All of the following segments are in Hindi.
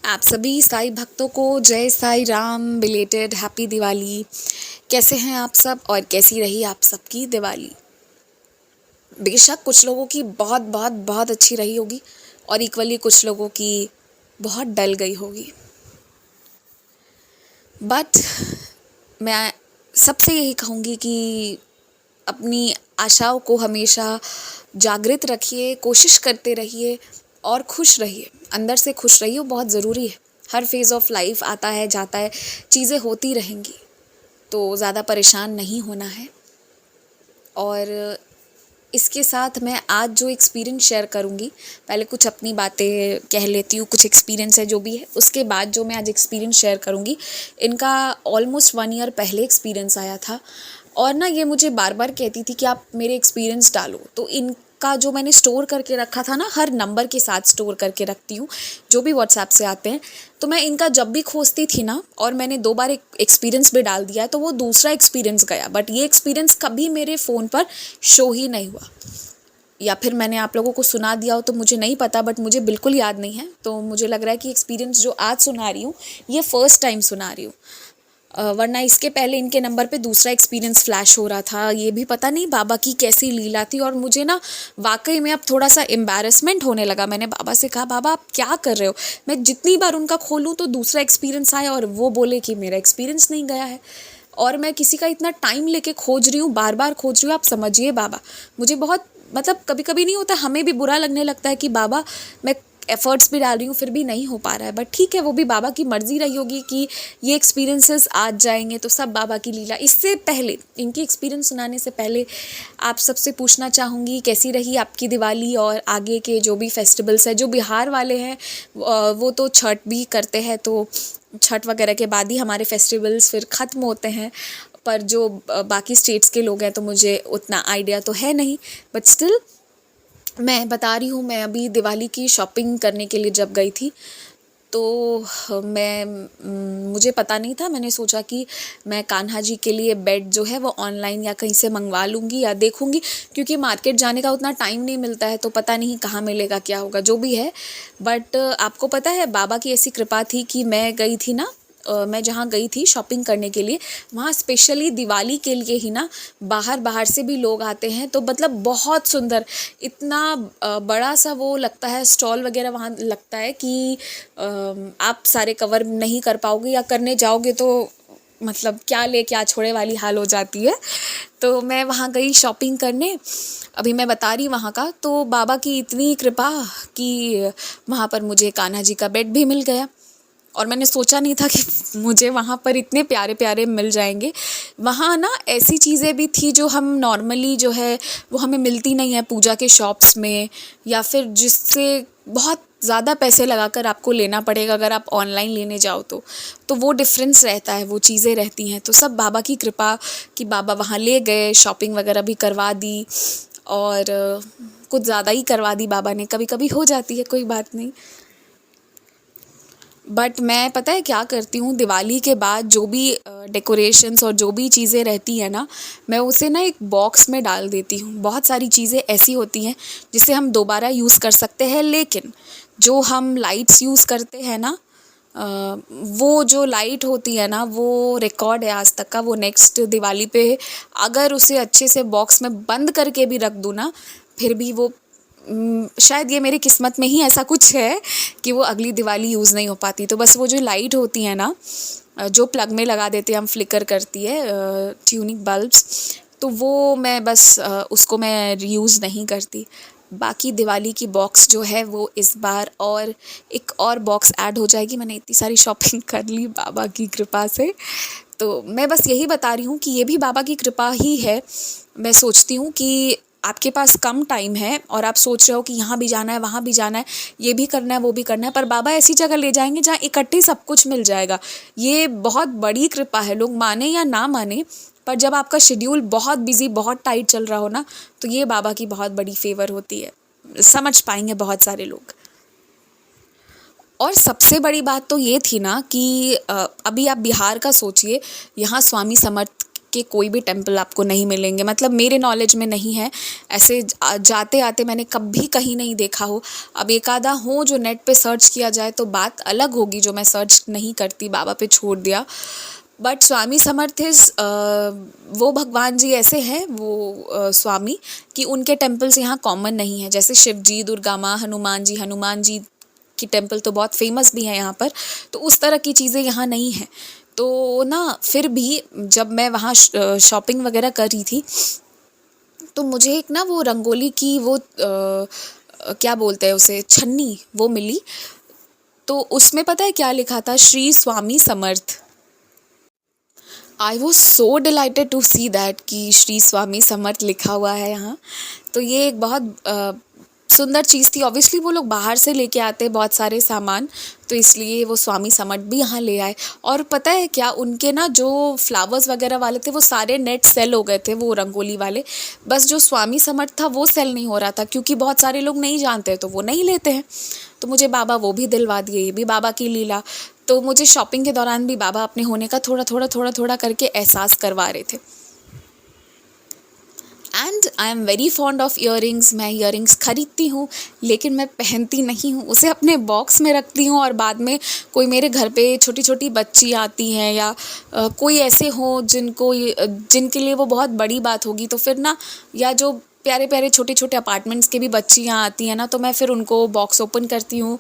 आप सभी साईं भक्तों को जय साईं राम, बिलेटेड हैप्पी दिवाली। कैसे हैं आप सब और कैसी रही आप सबकी दिवाली? बेशक कुछ लोगों की बहुत बहुत बहुत अच्छी रही होगी और इक्वली कुछ लोगों की बहुत डल गई होगी। बट मैं सबसे यही कहूँगी कि अपनी आशाओं को हमेशा जागृत रखिए, कोशिश करते रहिए और खुश रहिए। अंदर से खुश रहिए, वो बहुत ज़रूरी है। हर फेज़ ऑफ लाइफ आता है जाता है, चीज़ें होती रहेंगी, तो ज़्यादा परेशान नहीं होना है। और इसके साथ मैं आज जो एक्सपीरियंस शेयर करूँगी, पहले कुछ अपनी बातें कह लेती हूँ, कुछ एक्सपीरियंस है जो भी है, उसके बाद जो मैं आज एक्सपीरियंस शेयर करूँगी, इनका ऑलमोस्ट 1 ईयर पहले एक्सपीरियंस आया था। और ना ये मुझे बार बार कहती थी कि आप मेरे एक्सपीरियंस डालो, तो इनका जो मैंने स्टोर करके रखा था ना, हर नंबर के साथ स्टोर करके रखती हूँ जो भी व्हाट्सएप से आते हैं। तो मैं इनका जब भी खोजती थी ना, और मैंने 2 बार एक एक्सपीरियंस भी डाल दिया है, तो वो दूसरा एक्सपीरियंस गया, बट ये एक्सपीरियंस कभी मेरे फ़ोन पर शो ही नहीं हुआ। या फिर मैंने आप लोगों को सुना दिया हो तो मुझे नहीं पता, बट मुझे बिल्कुल याद नहीं है। तो मुझे लग रहा है कि एक्सपीरियंस जो आज सुना रही हूँ ये फ़र्स्ट टाइम सुना रही हूँ। वरना इसके पहले इनके नंबर पे दूसरा एक्सपीरियंस फ्लैश हो रहा था। ये भी पता नहीं बाबा की कैसी लीला थी, और मुझे ना वाकई में अब थोड़ा सा एम्बैरेसमेंट होने लगा। मैंने बाबा से कहा, बाबा आप क्या कर रहे हो? मैं जितनी बार उनका खोलूँ तो दूसरा एक्सपीरियंस आए और वो बोले कि मेरा एक्सपीरियंस नहीं गया है, और मैं किसी का इतना टाइम लेके खोज रही हूँ, बार बार खोज रही हूँ। आप समझिए बाबा, मुझे बहुत मतलब कभी कभी नहीं होता, हमें भी बुरा लगने लगता है कि बाबा मैं एफ़र्ट्स भी डाल रही हूँ फिर भी नहीं हो पा रहा है। बट ठीक है, वो भी बाबा की मर्ज़ी रही होगी कि ये एक्सपीरियंसेस आज जाएंगे, तो सब बाबा की लीला। इससे पहले, इनकी एक्सपीरियंस सुनाने से पहले आप सबसे पूछना चाहूँगी कैसी रही आपकी दिवाली, और आगे के जो भी फेस्टिवल्स हैं। जो बिहार वाले हैं वो तो छठ भी करते हैं, तो छठ वगैरह के बाद ही हमारे फेस्टिवल्स फिर ख़त्म होते हैं। पर जो बाकी स्टेट्स के लोग हैं तो मुझे उतना आइडिया तो है नहीं, बट स्टिल मैं बता रही हूँ। मैं अभी दिवाली की शॉपिंग करने के लिए जब गई थी, तो मुझे पता नहीं था। मैंने सोचा कि मैं कान्हा जी के लिए बेड जो है वो ऑनलाइन या कहीं से मंगवा लूँगी या देखूँगी, क्योंकि मार्केट जाने का उतना टाइम नहीं मिलता है, तो पता नहीं कहाँ मिलेगा, क्या होगा, जो भी है। बट आपको पता है बाबा की ऐसी कृपा थी कि मैं गई थी ना, मैं जहाँ गई थी शॉपिंग करने के लिए, वहाँ स्पेशली दिवाली के लिए ही ना बाहर बाहर से भी लोग आते हैं। तो मतलब बहुत सुंदर, इतना बड़ा सा वो लगता है स्टॉल वगैरह वहाँ लगता है कि आप सारे कवर नहीं कर पाओगे, या करने जाओगे तो मतलब क्या ले क्या छोड़े वाली हाल हो जाती है। तो मैं वहाँ गई शॉपिंग करने, अभी मैं बता रही वहाँ का। तो बाबा की इतनी कृपा कि वहाँ पर मुझे कान्हा जी का बेड भी मिल गया, और मैंने सोचा नहीं था कि मुझे वहाँ पर इतने प्यारे प्यारे मिल जाएंगे। वहाँ ना ऐसी चीज़ें भी थी जो हम नॉर्मली जो है वो हमें मिलती नहीं है पूजा के शॉप्स में, या फिर जिससे बहुत ज़्यादा पैसे लगाकर आपको लेना पड़ेगा अगर आप ऑनलाइन लेने जाओ तो वो डिफरेंस रहता है, वो चीज़ें रहती हैं। तो सब बाबा की कृपा कि बाबा वहाँ ले गए, शॉपिंग वगैरह भी करवा दी, और कुछ ज़्यादा ही करवा दी बाबा ने। कभी कभी हो जाती है, कोई बात नहीं। बट मैं पता है क्या करती हूँ, दिवाली के बाद जो भी डेकोरेशंस और जो भी चीज़ें रहती है ना, मैं उसे ना एक बॉक्स में डाल देती हूँ। बहुत सारी चीज़ें ऐसी होती हैं जिसे हम दोबारा यूज़ कर सकते हैं, लेकिन जो हम लाइट्स यूज़ करते हैं ना, वो जो लाइट होती है ना, वो रिकॉर्ड है आज तक का। वो नेक्स्ट दिवाली पे अगर उसे अच्छे से बॉक्स में बंद करके भी रख दूँ ना, फिर भी वो शायद ये मेरी किस्मत में ही ऐसा कुछ है कि वो अगली दिवाली यूज़ नहीं हो पाती। तो बस वो जो लाइट होती है ना, जो प्लग में लगा देते हैं हम, फ्लिकर करती है, ट्यूनिंग बल्ब्स, तो वो मैं बस उसको मैं यूज़ नहीं करती। बाकी दिवाली की बॉक्स जो है वो इस बार और एक और बॉक्स ऐड हो जाएगी। मैंने इतनी सारी शॉपिंग कर ली बाबा की कृपा से। तो मैं बस यही बता रही हूँ कि ये भी बाबा की कृपा ही है। मैं सोचती हूँ कि आपके पास कम टाइम है और आप सोच रहे हो कि यहाँ भी जाना है, वहाँ भी जाना है, ये भी करना है, वो भी करना है, पर बाबा ऐसी जगह ले जाएंगे जहाँ इकट्ठे सब कुछ मिल जाएगा। ये बहुत बड़ी कृपा है, लोग माने या ना माने, पर जब आपका शेड्यूल बहुत बिजी, बहुत टाइट चल रहा हो ना, तो ये बाबा की बहुत बड़ी फेवर होती है। समझ पाएंगे बहुत सारे लोग। और सबसे बड़ी बात तो ये थी ना कि अभी आप बिहार का सोचिए, यहाँ स्वामी समर्थ के कोई भी टेम्पल आपको नहीं मिलेंगे, मतलब मेरे नॉलेज में नहीं है ऐसे। जाते आते मैंने कभी कहीं नहीं देखा हो। अब एक आधा हो जो नेट पे सर्च किया जाए तो बात अलग होगी, जो मैं सर्च नहीं करती, बाबा पे छोड़ दिया। बट स्वामी समर्थ वो भगवान जी ऐसे हैं, वो स्वामी, कि उनके टेम्पल्स यहाँ कॉमन नहीं है। जैसे शिव जी, दुर्गा माँ, हनुमान जी की टेम्पल तो बहुत फेमस भी है यहाँ पर, तो उस तरह की चीज़ें यहाँ नहीं हैं। तो ना फिर भी जब मैं वहाँ शॉपिंग वगैरह कर रही थी तो मुझे एक ना वो रंगोली की वो क्या बोलते हैं उसे, छन्नी, वो मिली। तो उसमें पता है क्या लिखा था? Shri Swami Samarth. I was so delighted to see that कि श्री स्वामी समर्थ लिखा हुआ है यहाँ। तो ये एक बहुत सुंदर चीज़ थी। ऑब्वियसली वो लोग बाहर से लेके आते बहुत सारे सामान, तो इसलिए वो स्वामी समर्थ भी यहाँ ले आए। और पता है क्या, उनके ना जो फ्लावर्स वगैरह वाले थे वो सारे नेट सेल हो गए थे, वो रंगोली वाले। बस जो स्वामी समर्थ था वो सेल नहीं हो रहा था, क्योंकि बहुत सारे लोग नहीं जानते तो वो नहीं लेते हैं। तो मुझे बाबा वो भी दिलवा दिए, ये भी बाबा की लीला। तो मुझे शॉपिंग के दौरान भी बाबा अपने होने का थोड़ा करके एहसास करवा रहे थे। And I am very fond of earrings. मैं ईयरिंग्स खरीदती हूँ लेकिन मैं पहनती नहीं हूँ, उसे अपने बॉक्स में रखती हूँ। और बाद में कोई मेरे घर पे छोटी छोटी बच्ची आती हैं या कोई ऐसे हो जिनके लिए वो बहुत बड़ी बात होगी, तो फिर ना, या जो प्यारे प्यारे छोटे छोटे अपार्टमेंट्स के भी बच्चियाँ आती हैं ना, तो मैं फिर उनको बॉक्स ओपन करती हूँ,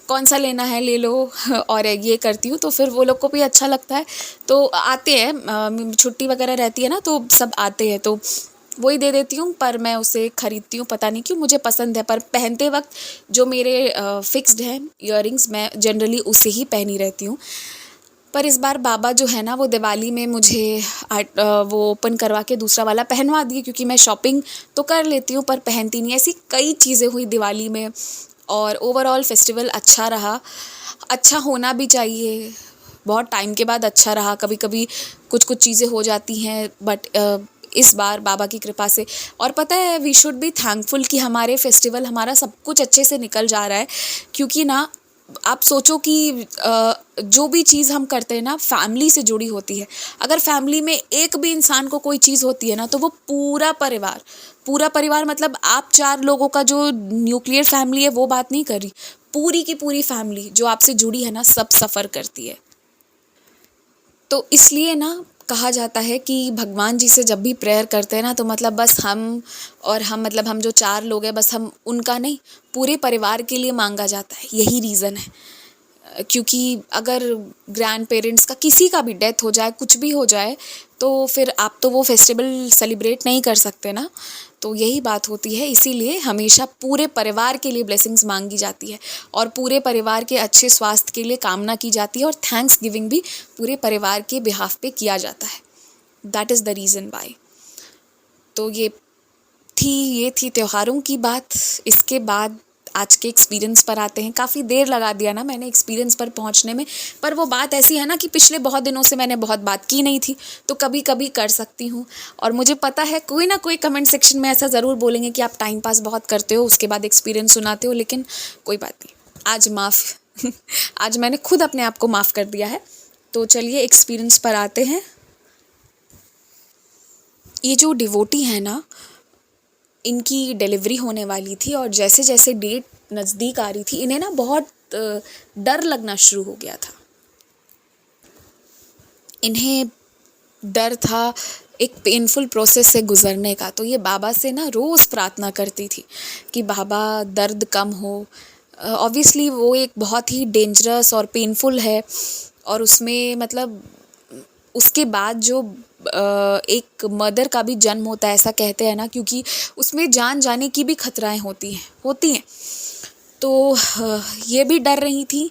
कौन सा लेना है ले लो, और ये करती हूँ। तो फिर वो लोग को भी अच्छा लगता है, तो आते हैं, छुट्टी वगैरह रहती है ना तो सब आते हैं, तो वही दे देती हूँ। पर मैं उसे ख़रीदती हूँ, पता नहीं क्यों, मुझे पसंद है। पर पहनते वक्त जो मेरे फिक्स्ड हैं ईयरिंग्स, मैं जनरली उसे ही पहनी रहती हूँ। पर इस बार बाबा जो है ना, वो दिवाली में मुझे वो ओपन करवा के दूसरा वाला पहनवा दिए, क्योंकि मैं शॉपिंग तो कर लेती हूँ पर पहनती नहीं। ऐसी कई चीज़ें हुई दिवाली में, और ओवरऑल फेस्टिवल अच्छा रहा। अच्छा होना भी चाहिए, बहुत टाइम के बाद अच्छा रहा। कभी कभी कुछ चीज़ें हो जाती हैं, बट इस बार बाबा की कृपा से, और पता है, वी शुड बी थैंकफुल कि हमारे फेस्टिवल, हमारा सब कुछ अच्छे से निकल जा रहा है। क्योंकि ना, आप सोचो कि जो भी चीज़ हम करते हैं ना, फैमिली से जुड़ी होती है। अगर फैमिली में एक भी इंसान को कोई चीज़ होती है ना, तो वो पूरा परिवार, मतलब आप 4 लोगों का जो न्यूक्लियर फैमिली है वो बात नहीं कर रही, पूरी की पूरी फैमिली जो आपसे जुड़ी है ना, सब सफ़र करती है। तो इसलिए ना कहा जाता है कि भगवान जी से जब भी प्रेयर करते हैं ना, तो मतलब बस हम मतलब हम जो 4 लोग हैं, बस हम उनका नहीं, पूरे परिवार के लिए मांगा जाता है। यही रीज़न है। क्योंकि अगर ग्रैंड पेरेंट्स का किसी का भी डेथ हो जाए, कुछ भी हो जाए, तो फिर आप तो वो फेस्टिवल सेलिब्रेट नहीं कर सकते ना। तो यही बात होती है, इसीलिए हमेशा पूरे परिवार के लिए ब्लेसिंग्स मांगी जाती है, और पूरे परिवार के अच्छे स्वास्थ्य के लिए कामना की जाती है, और थैंक्स गिविंग भी पूरे परिवार के बिहाफ पे किया जाता है। That is the reason why. तो ये थी त्योहारों की बात। इसके बाद आज के एक्सपीरियंस पर आते हैं। काफ़ी देर लगा दिया ना मैंने एक्सपीरियंस पर पहुंचने में, पर वो बात ऐसी है ना कि पिछले बहुत दिनों से मैंने बहुत बात की नहीं थी, तो कभी कभी कर सकती हूँ। और मुझे पता है कोई ना कोई कमेंट सेक्शन में ऐसा ज़रूर बोलेंगे कि आप टाइम पास बहुत करते हो, उसके बाद एक्सपीरियंस सुनाते हो, लेकिन कोई बात नहीं, आज माफ़ आज मैंने खुद अपने आप को माफ़ कर दिया है। तो चलिए एक्सपीरियंस पर आते हैं। ये जो डिवोटी है ना, इनकी डिलीवरी होने वाली थी, और जैसे जैसे डेट नज़दीक आ रही थी, इन्हें ना बहुत डर लगना शुरू हो गया था। इन्हें डर था एक पेनफुल प्रोसेस से गुज़रने का। तो ये बाबा से ना रोज़ प्रार्थना करती थी कि बाबा दर्द कम हो। ऑब्वियसली वो एक बहुत ही डेंजरस और पेनफुल है, और उसमें मतलब उसके बाद जो एक मदर का भी जन्म होता है, ऐसा कहते हैं ना, क्योंकि उसमें जान जाने की भी खतराएं होती हैं। तो ये भी डर रही थी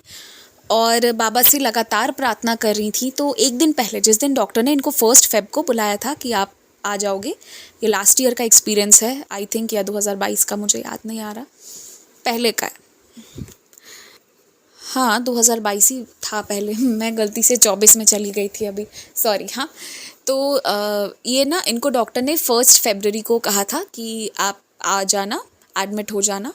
और बाबा से लगातार प्रार्थना कर रही थी। तो एक दिन पहले, जिस दिन डॉक्टर ने इनको 1 फ़रवरी को बुलाया था कि आप आ जाओगे, ये लास्ट ईयर का एक्सपीरियंस है आई थिंक, या 2022 का, मुझे याद नहीं आ रहा, पहले का है। हाँ 2022 ही था पहले, मैं गलती से 24 में चली गई थी अभी, सॉरी। हाँ, तो ये ना, इनको डॉक्टर ने 1 फ़रवरी को कहा था कि आप आ जाना, एडमिट हो जाना।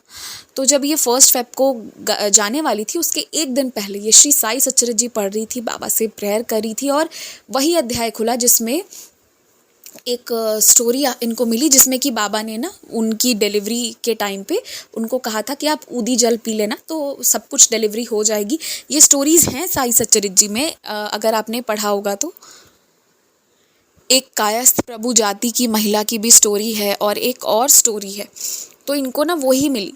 तो जब ये 1 फ़रवरी को जाने वाली थी, उसके एक दिन पहले ये श्री साई सच्चरित्र जी पढ़ रही थी, बाबा से प्रेयर कर रही थी, और वही अध्याय खुला जिसमें एक स्टोरी इनको मिली जिसमें कि बाबा ने ना उनकी डिलीवरी के टाइम पे उनको कहा था कि आप ऊदी जल पी लेना तो सब कुछ डिलीवरी हो जाएगी। ये स्टोरीज़ हैं साई सच्चरित जी में, अगर आपने पढ़ा होगा तो। एक कायस्थ प्रभु जाति की महिला की भी स्टोरी है और एक और स्टोरी है। तो इनको ना वही मिली,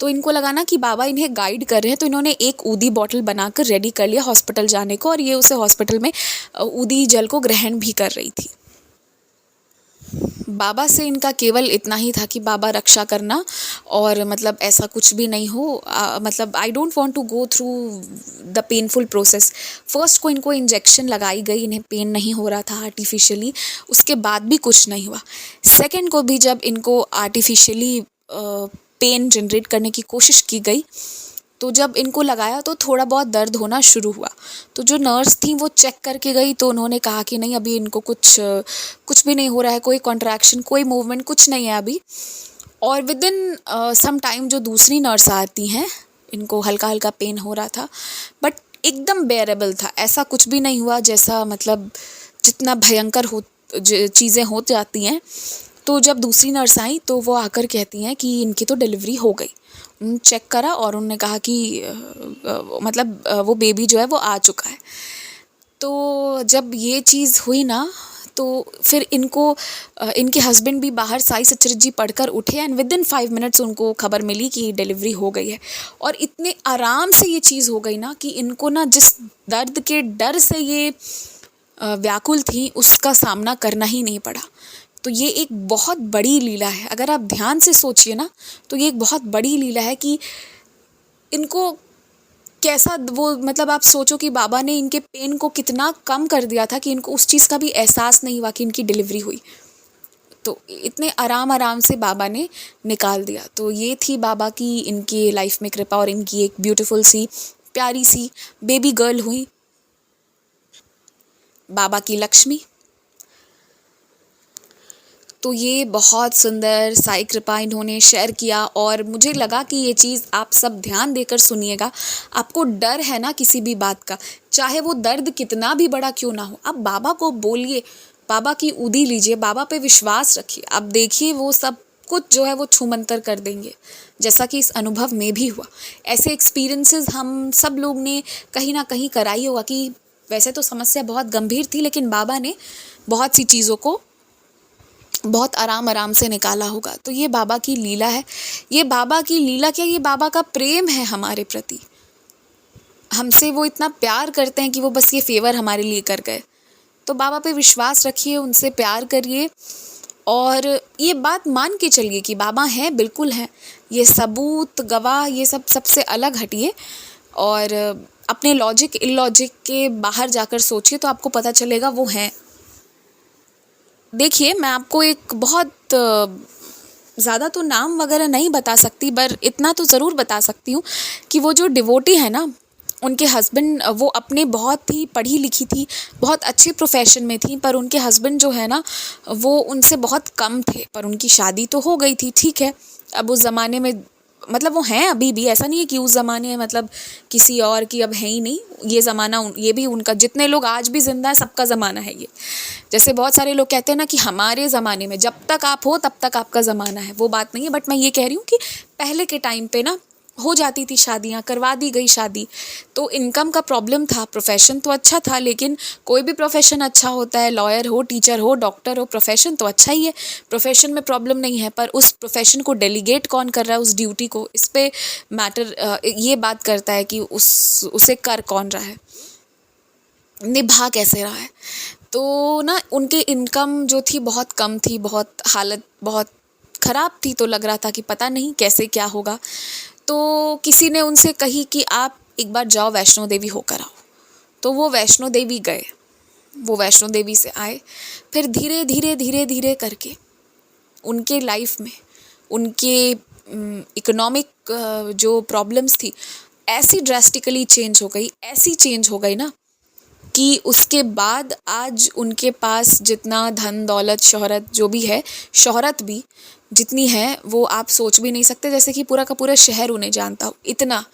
तो इनको लगा ना कि बाबा इन्हें गाइड कर रहे हैं, तो इन्होंने एक ऊदी बॉटल बनाकर रेडी कर लिया हॉस्पिटल जाने को, और ये उसे हॉस्पिटल में ऊदी जल को ग्रहण भी कर रही थी। बाबा से इनका केवल इतना ही था कि बाबा रक्षा करना, और मतलब ऐसा कुछ भी नहीं हो, मतलब I don't want to go through the painful process. First को इनको इंजेक्शन लगाई गई, इन्हें पेन नहीं हो रहा था आर्टिफिशियली, उसके बाद भी कुछ नहीं हुआ। सेकंड को भी जब इनको आर्टिफिशियली पेन जनरेट करने की कोशिश की गई, तो जब इनको लगाया तो थोड़ा बहुत दर्द होना शुरू हुआ। तो जो नर्स थी वो चेक करके गई, तो उन्होंने कहा कि नहीं, अभी इनको कुछ भी नहीं हो रहा है, कोई कॉन्ट्रैक्शन, कोई मूवमेंट, कुछ नहीं है अभी। और विद इन सम टाइम जो दूसरी नर्स आती हैं, इनको हल्का हल्का पेन हो रहा था, बट एकदम बेयरेबल था, ऐसा कुछ भी नहीं हुआ जैसा मतलब जितना भयंकर हो चीज़ें हो जाती हैं। तो जब दूसरी नर्स आई तो वो आकर कहती हैं कि इनकी तो डिलीवरी हो गई। चेक करा और उन्होंने कहा कि मतलब वो बेबी जो है वो आ चुका है। तो जब ये चीज़ हुई ना, तो फिर इनको इनके हस्बैंड भी बाहर साई सच्चरित जी पढ़कर उठे, एंड विद इन 5 मिनट्स उनको खबर मिली कि डिलीवरी हो गई है। और इतने आराम से ये चीज़ हो गई ना कि इनको ना जिस दर्द के डर से ये व्याकुल थी उसका सामना करना ही नहीं पड़ा। तो ये एक बहुत बड़ी लीला है, अगर आप ध्यान से सोचिए ना, तो ये एक बहुत बड़ी लीला है कि इनको कैसा वो, मतलब आप सोचो कि बाबा ने इनके पेन को कितना कम कर दिया था कि इनको उस चीज़ का भी एहसास नहीं हुआ कि इनकी डिलीवरी हुई। तो इतने आराम आराम से बाबा ने निकाल दिया। तो ये थी बाबा की इनकी लाइफ में कृपा, और इनकी एक ब्यूटीफुल सी प्यारी सी बेबी गर्ल हुई, बाबा की लक्ष्मी। तो ये बहुत सुंदर साई कृपा इन्होंने शेयर किया, और मुझे लगा कि ये चीज़ आप सब ध्यान देकर सुनिएगा। आपको डर है ना किसी भी बात का, चाहे वो दर्द कितना भी बड़ा क्यों ना हो, आप बाबा को बोलिए, बाबा की ऊदी लीजिए, बाबा पे विश्वास रखिए, आप देखिए वो सब कुछ जो है वो छूमंतर कर देंगे, जैसा कि इस अनुभव में भी हुआ। ऐसे एक्सपीरियंसेस हम सब लोग ने कहीं ना कहीं कराई होगा कि वैसे तो समस्या बहुत गंभीर थी, लेकिन बाबा ने बहुत सी चीज़ों को बहुत आराम आराम से निकाला होगा। तो ये बाबा की लीला है। ये बाबा की लीला क्या, ये बाबा का प्रेम है हमारे प्रति। हमसे वो इतना प्यार करते हैं कि वो बस ये फेवर हमारे लिए कर गए। तो बाबा पे विश्वास रखिए, उनसे प्यार करिए, और ये बात मान के चलिए कि बाबा हैं, बिल्कुल हैं। ये सबूत गवाह ये सब सबसे अलग हटिए, और अपने लॉजिक इलॉजिक के बाहर जाकर सोचिए, तो आपको पता चलेगा वो हैं। देखिए, मैं आपको एक बहुत ज़्यादा तो नाम वगैरह नहीं बता सकती, पर इतना तो ज़रूर बता सकती हूँ कि वो जो डिवोटी है ना, उनके हस्बैंड, वो अपने बहुत ही पढ़ी लिखी थी, बहुत अच्छे प्रोफेशन में थी, पर उनके हस्बैंड जो है ना वो उनसे बहुत कम थे, पर उनकी शादी तो हो गई थी, ठीक है। अब उस ज़माने में, मतलब वो हैं अभी भी, ऐसा नहीं है कि उस ज़माने में मतलब किसी और की अब है ही नहीं, ये ज़माना ये भी उनका, जितने लोग आज भी जिंदा है सबका ज़माना है ये। जैसे बहुत सारे लोग कहते हैं ना कि हमारे ज़माने में जब तक आप हो तब तक आपका ज़माना है, वो बात नहीं है। बट मैं ये कह रही हूँ कि पहले के टाइम पे ना हो जाती थी शादियाँ, करवा दी गई शादी। तो इनकम का प्रॉब्लम था, प्रोफेशन तो अच्छा था, लेकिन कोई भी प्रोफेशन अच्छा होता है, लॉयर हो, टीचर हो, डॉक्टर हो, प्रोफेशन तो अच्छा ही है, प्रोफेशन में प्रॉब्लम नहीं है। पर उस प्रोफेशन को डेलीगेट कौन कर रहा है, उस ड्यूटी को, इस पे मैटर ये बात करता है कि उसे कर कौन रहा है, निभा कैसे रहा है। तो ना उनकी इनकम जो थी बहुत कम थी, बहुत हालत बहुत ख़राब थी, तो लग रहा था कि पता नहीं कैसे क्या होगा। तो किसी ने उनसे कही कि आप एक बार जाओ वैष्णो देवी होकर आओ। तो वो वैष्णो देवी गए, वो वैष्णो देवी से आए, फिर धीरे धीरे धीरे धीरे करके उनके लाइफ में उनके इकोनॉमिक जो प्रॉब्लम्स थी ऐसी ड्रास्टिकली चेंज हो गई, ऐसी चेंज हो गई ना कि उसके बाद आज उनके पास जितना धन दौलत शोहरत जो भी है, शोहरत भी जितनी है वो आप सोच भी नहीं सकते, जैसे कि पूरा का पूरा शहर उन्हें जानता हो, इतना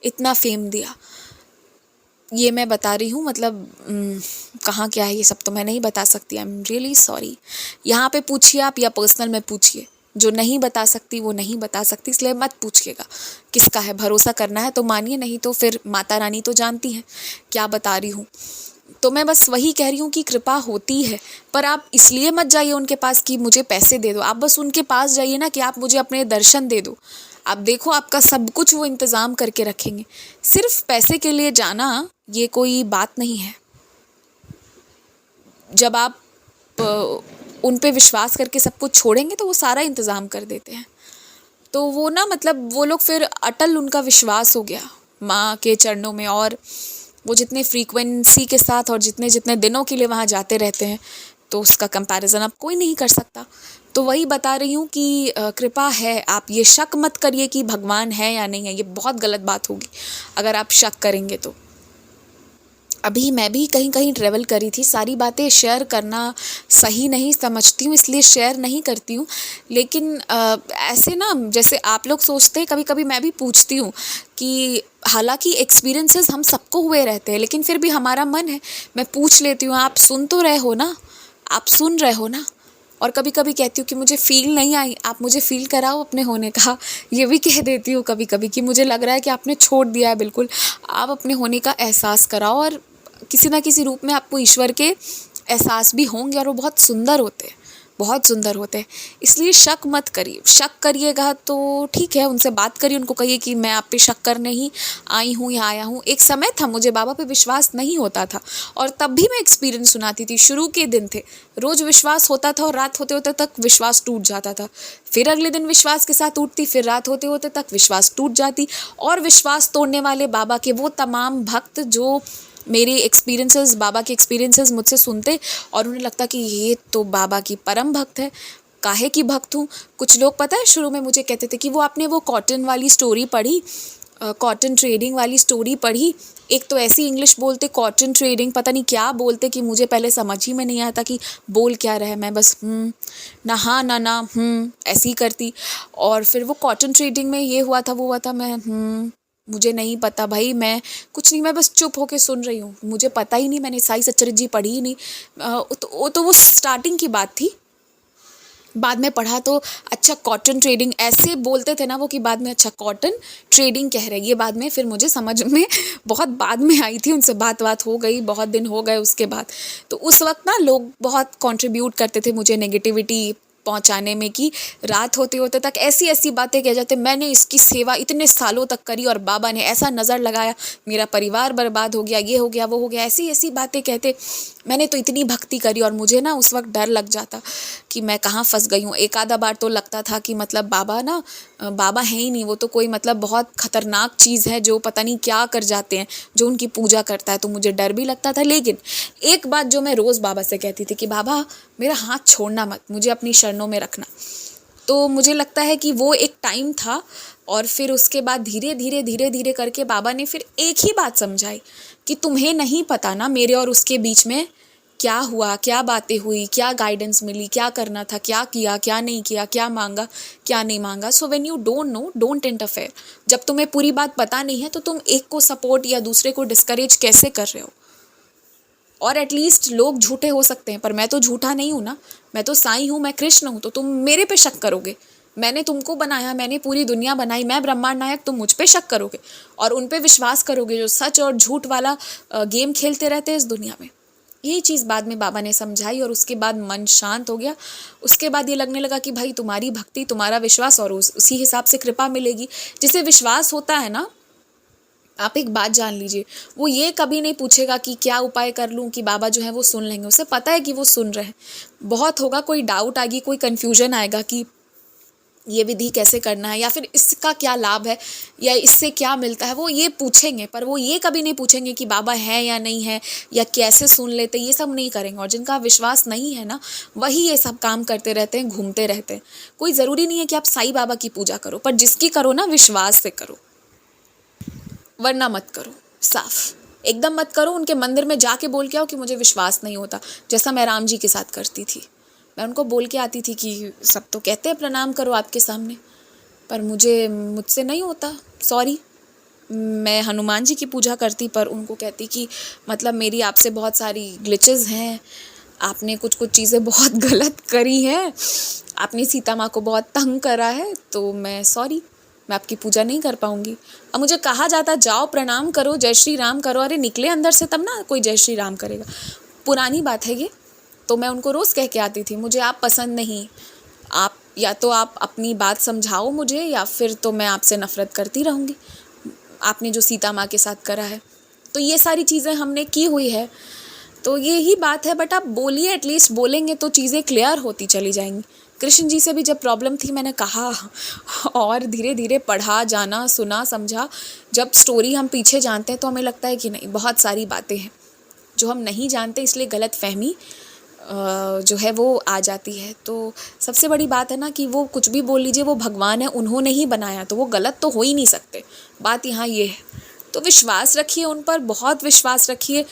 इतना फेम दिया। ये मैं बता रही हूँ, मतलब कहाँ क्या है ये सब तो मैं नहीं बता सकती। I am really sorry. यहाँ पे पूछिए आप, या पर्सनल में पूछिए। जो नहीं बता सकती वो नहीं बता सकती, इसलिए मत पूछिएगा। किसका है भरोसा करना है तो मानिए, नहीं तो फिर माता रानी तो जानती हैं क्या बता रही हूँ। तो मैं बस वही कह रही हूँ कि कृपा होती है, पर आप इसलिए मत जाइए उनके पास कि मुझे पैसे दे दो। आप बस उनके पास जाइए ना कि आप मुझे अपने दर्शन दे दो। आप देखो, आपका सब कुछ वो इंतज़ाम करके रखेंगे। सिर्फ पैसे के लिए जाना ये कोई बात नहीं है। जब आप उन पे विश्वास करके सब कुछ छोड़ेंगे तो वो सारा इंतज़ाम कर देते हैं। तो वो ना, मतलब वो लोग फिर अटल उनका विश्वास हो गया माँ के चरणों में, और वो जितने फ्रीक्वेंसी के साथ और जितने जितने दिनों के लिए वहाँ जाते रहते हैं, तो उसका कंपैरिजन अब कोई नहीं कर सकता। तो वही बता रही हूँ कि कृपा है। आप ये शक मत करिए कि भगवान है या नहीं है, ये बहुत गलत बात होगी अगर आप शक करेंगे तो। अभी मैं भी कहीं कहीं ट्रैवल करी थी, सारी बातें शेयर करना सही नहीं समझती हूँ, इसलिए शेयर नहीं करती हूँ। लेकिन ऐसे ना, जैसे आप लोग सोचते हैं, कभी कभी मैं भी पूछती हूँ कि हालांकि एक्सपीरियंसेस हम सबको हुए रहते हैं, लेकिन फिर भी हमारा मन है, मैं पूछ लेती हूँ, आप सुन तो रहे हो ना, आप सुन रहे हो ना। और कभी कभी कहती हूँ कि मुझे फ़ील नहीं आई, आप मुझे फ़ील कराओ अपने होने का। ये भी कह देती हूँ कभी कभी कि मुझे लग रहा है कि आपने छोड़ दिया है बिल्कुल, आप अपने होने का एहसास कराओ। और किसी ना किसी रूप में आपको ईश्वर के एहसास भी होंगे, और वो बहुत सुंदर होते हैं, बहुत सुंदर होते हैं। इसलिए शक मत करिए। शक करिएगा तो ठीक है, उनसे बात करिए, उनको कहिए कि मैं आप पे शक करने ही आई हूँ या आया हूँ। एक समय था मुझे बाबा पे विश्वास नहीं होता था, और तब भी मैं एक्सपीरियंस सुनाती थी। शुरू के दिन थे, रोज़ विश्वास होता था और रात होते होते तक विश्वास टूट जाता था। फिर अगले दिन विश्वास के साथ उठती, फिर रात होते होते तक विश्वास टूट जाती। और विश्वास तोड़ने वाले बाबा के वो तमाम भक्त जो मेरे एक्सपीरियंसेस, बाबा के एक्सपीरियंसेस मुझसे सुनते, और उन्हें लगता कि ये तो बाबा की परम भक्त है। काहे की भक्त हूँ। कुछ लोग पता है शुरू में मुझे कहते थे कि वो आपने वो कॉटन वाली स्टोरी पढ़ी, कॉटन ट्रेडिंग वाली स्टोरी पढ़ी। एक तो ऐसी इंग्लिश बोलते कॉटन ट्रेडिंग, पता नहीं क्या बोलते कि मुझे पहले समझ ही में नहीं आता कि बोल क्या रहे। मैं बस ना हाँ ना ना ऐसी करती। और फिर वो कॉटन ट्रेडिंग में ये हुआ था वो हुआ था, मैं मुझे नहीं पता भाई, मैं कुछ नहीं, मैं बस चुप होके सुन रही हूँ, मुझे पता ही नहीं, मैंने साई सच्चरित जी पढ़ी ही नहीं। वो स्टार्टिंग की बात थी। बाद में पढ़ा तो अच्छा कॉटन ट्रेडिंग ऐसे बोलते थे ना वो, कि बाद में अच्छा कॉटन ट्रेडिंग कह रहे हैं। ये बाद में फिर मुझे समझ में बहुत बाद में आई थी, उनसे बात हो गई, बहुत दिन हो गए उसके बाद। तो उस वक्त ना लोग बहुत कंट्रीब्यूट करते थे मुझे नेगेटिविटी पहुंचाने में, कि रात होते होते तक ऐसी ऐसी बातें कह जाते, मैंने इसकी सेवा इतने सालों तक करी और बाबा ने ऐसा नज़र लगाया, मेरा परिवार बर्बाद हो गया, ये हो गया वो हो गया, ऐसी ऐसी बातें कहते। मैंने तो इतनी भक्ति करी, और मुझे ना उस वक्त डर लग जाता कि मैं कहाँ फंस गई हूँ। एक आधा बार तो लगता था कि मतलब बाबा ना, बाबा है ही नहीं, वो तो कोई मतलब बहुत खतरनाक चीज़ है जो पता नहीं क्या कर जाते हैं जो उनकी पूजा करता है। तो मुझे डर भी लगता था। लेकिन एक बात जो मैं रोज़ बाबा से कहती थी कि बाबा मेरा हाथ छोड़ना मत, मुझे अपनी शरणों में रखना। तो मुझे लगता है कि वो एक टाइम था, और फिर उसके बाद धीरे धीरे धीरे धीरे करके बाबा ने फिर एक ही बात समझाई कि तुम्हें नहीं पता ना मेरे और उसके बीच में क्या हुआ, क्या बातें हुई, क्या गाइडेंस मिली, क्या करना था, क्या किया, क्या नहीं किया, क्या मांगा, क्या नहीं मांगा। So when you don't know, don't interfere. जब तुम्हें पूरी बात पता नहीं है तो तुम एक को सपोर्ट या दूसरे को डिस्करेज कैसे कर रहे हो। और एटलीस्ट लोग झूठे हो सकते हैं, पर मैं तो झूठा नहीं हूँ ना, मैं तो साईं हूँ, मैं कृष्ण हूँ। तो तुम मेरे पे शक करोगे, मैंने तुमको बनाया, मैंने पूरी दुनिया बनाई, मैं ब्रह्मांड नायक, तुम मुझ पे शक करोगे और उन पे विश्वास करोगे जो सच और झूठ वाला गेम खेलते रहते हैं इस दुनिया में। यही चीज़ बाद में बाबा ने समझाई, और उसके बाद मन शांत हो गया। उसके बाद ये लगने लगा कि भाई तुम्हारी भक्ति, तुम्हारा विश्वास, और उसी हिसाब से कृपा मिलेगी। जिसे विश्वास होता है ना, आप एक बात जान लीजिए, वो ये कभी नहीं पूछेगा कि क्या उपाय कर लूँ कि बाबा जो है वो सुन लेंगे। उसे पता है कि वो सुन रहे हैं। बहुत होगा, कोई डाउट आएगी, कोई कन्फ्यूजन आएगा कि ये विधि कैसे करना है, या फिर इसका क्या लाभ है, या इससे क्या मिलता है, वो ये पूछेंगे। पर वो ये कभी नहीं पूछेंगे कि बाबा है या नहीं है, या कैसे सुन लेते, ये सब नहीं करेंगे। और जिनका विश्वास नहीं है ना, वही ये सब काम करते रहते हैं, घूमते रहते हैं। कोई ज़रूरी नहीं है कि आप साईं बाबा की पूजा करो, पर जिसकी करो ना विश्वास से करो, वरना मत करो। साफ एकदम मत करो। उनके मंदिर में जाके बोल के आओ कि मुझे विश्वास नहीं होता, जैसा मैं राम जी के साथ करती थी। मैं उनको बोल के आती थी कि सब तो कहते हैं प्रणाम करो आपके सामने, पर मुझसे नहीं होता, सॉरी। मैं हनुमान जी की पूजा करती पर उनको कहती कि मतलब मेरी आपसे बहुत सारी ग्लिचेस हैं, आपने कुछ कुछ चीज़ें बहुत गलत करी हैं, आपने सीता माँ को बहुत तंग करा है, तो मैं सॉरी, मैं आपकी पूजा नहीं कर पाऊँगी। अब मुझे कहा जाता जाओ प्रणाम करो, जय श्री राम करो, अरे निकले अंदर से तब ना कोई जय श्री राम करेगा। पुरानी बात है ये। तो मैं उनको रोज़ कह के आती थी मुझे आप पसंद नहीं, आप या तो आप अपनी बात समझाओ मुझे या फिर तो मैं आपसे नफ़रत करती रहूँगी, आपने जो सीता माँ के साथ करा है। तो ये सारी चीज़ें हमने की हुई है, तो यही बात है। बट आप बोलिए, एटलीस्ट बोलेंगे तो चीज़ें क्लियर होती चली जाएंगी। कृष्ण जी से भी जब प्रॉब्लम थी मैंने कहा, और धीरे धीरे पढ़ा, जाना, सुना, समझा। जब स्टोरी हम पीछे जानते हैं तो हमें लगता है कि नहीं, बहुत सारी बातें हैं जो हम नहीं जानते, इसलिए गलत फहमी जो है वो आ जाती है। तो सबसे बड़ी बात है ना कि वो कुछ भी बोल लीजिए, वो भगवान है, उन्होंने ही बनाया, तो वो गलत तो हो ही नहीं सकते। बात यहाँ ये है। तो विश्वास रखिए उन पर, बहुत विश्वास रखिए।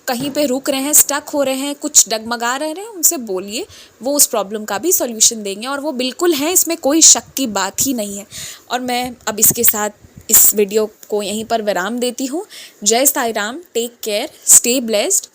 कहीं पे रुक रहे हैं, स्टक हो रहे हैं, कुछ डगमगा रहे हैं, उनसे बोलिए, वो उस प्रॉब्लम का भी सॉल्यूशन देंगे, और वो बिल्कुल हैं, इसमें कोई शक की बात ही नहीं है। और मैं अब इसके साथ इस वीडियो को यहीं पर विराम देती हूँ। जय Sai Ram, take care, stay blessed.